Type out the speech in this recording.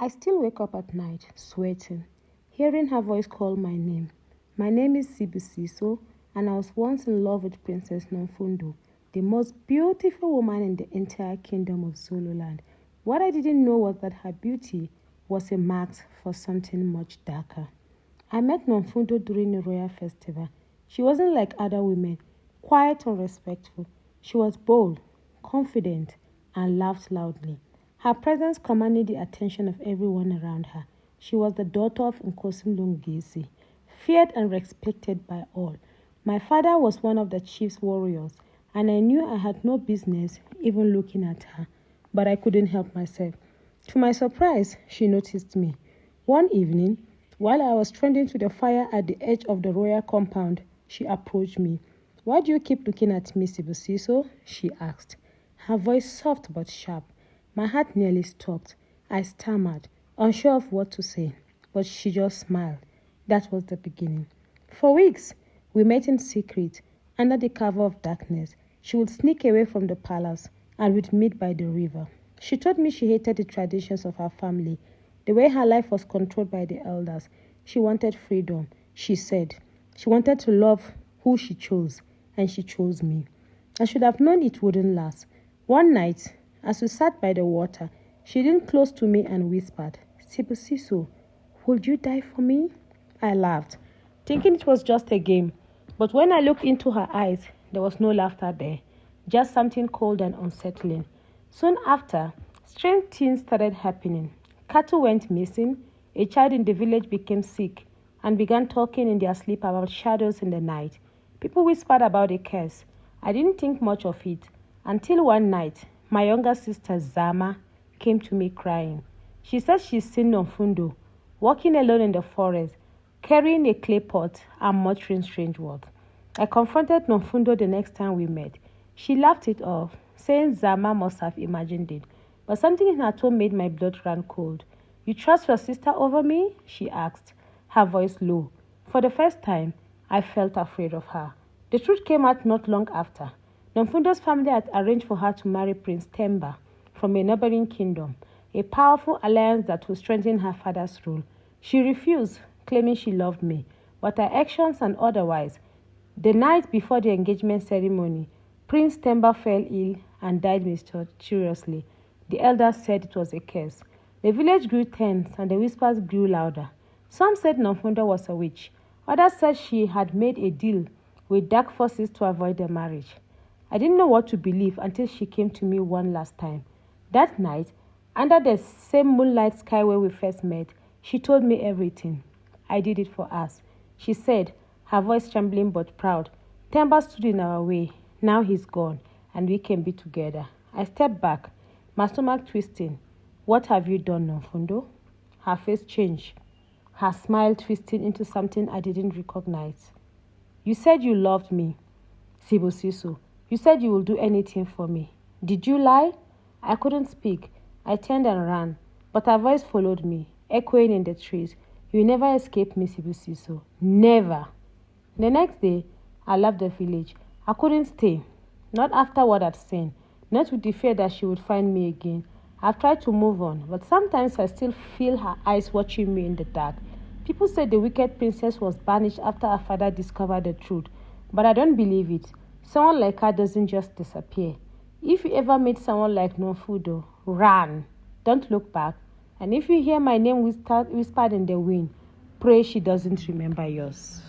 I still wake up at night, sweating, hearing her voice call my name. My name is Sibusiso, and I was once in love with Princess Nomfundo, the most beautiful woman in the entire kingdom of Zululand. What I didn't know was that her beauty was a mask for something much darker. I met Nomfundo during a royal festival. She wasn't like other women, quiet and respectful. She was bold, confident, and laughed loudly. Her presence commanded the attention of everyone around her. She was the daughter of Nkosi Lungisi, feared and respected by all. My father was one of the chief's warriors, and I knew I had no business even looking at her, but I couldn't help myself. To my surprise, she noticed me. One evening, while I was tending to the fire at the edge of the royal compound, she approached me. "Why do you keep looking at me, Sibusiso?" she asked, her voice soft but sharp. My heart nearly stopped. I stammered, unsure of what to say, but she just smiled. That was the beginning. For weeks, we met in secret, under the cover of darkness. She would sneak away from the palace and would meet by the river. She told me she hated the traditions of her family, the way her life was controlled by the elders. She wanted freedom, she said. She wanted to love who she chose, and she chose me. I should have known it wouldn't last. One night, as we sat by the water, she leaned close to me and whispered, "Sibusiso, would you die for me?" I laughed, thinking it was just a game. But when I looked into her eyes, there was no laughter there, just something cold and unsettling. Soon after, strange things started happening. Cattle went missing, a child in the village became sick and began talking in their sleep about shadows in the night. People whispered about a curse. I didn't think much of it until one night, my younger sister Zama came to me crying. She said she's seen Nomfundo walking alone in the forest, carrying a clay pot and muttering strange words. I confronted Nomfundo the next time we met. She laughed it off, saying Zama must have imagined it. But something in her tone made my blood run cold. "You trust your sister over me?" she asked, her voice low. For the first time, I felt afraid of her. The truth came out not long after. Nomfundo's family had arranged for her to marry Prince Temba from a neighboring kingdom, a powerful alliance that would strengthen her father's rule. She refused, claiming she loved me, but her actions and otherwise. The night before the engagement ceremony, Prince Temba fell ill and died mysteriously. The elders said it was a curse. The village grew tense and the whispers grew louder. Some said Nomfundo was a witch. Others said she had made a deal with dark forces to avoid the marriage. I didn't know what to believe until she came to me one last time. That night, under the same moonlight sky where we first met, she told me everything. "I did it for us," she said, her voice trembling but proud. "Temba stood in our way. Now he's gone, and we can be together." I stepped back, my stomach twisting. "What have you done, Nomfundo?" Her face changed, her smile twisting into something I didn't recognize. "You said you loved me, Sibusiso. You said you would do anything for me. Did you lie?" I couldn't speak. I turned and ran, but her voice followed me, echoing in the trees. "You never escaped me, Sibusiso. Never." The next day, I left the village. I couldn't stay, not after what I'd seen, not with the fear that she would find me again. I've tried to move on, but sometimes I still feel her eyes watching me in the dark. People say the wicked princess was banished after her father discovered the truth, but I don't believe it. Someone like her doesn't just disappear. If you ever meet someone like Nomfundo, run. Don't look back. And if you hear my name whispered in the wind, pray she doesn't remember yours.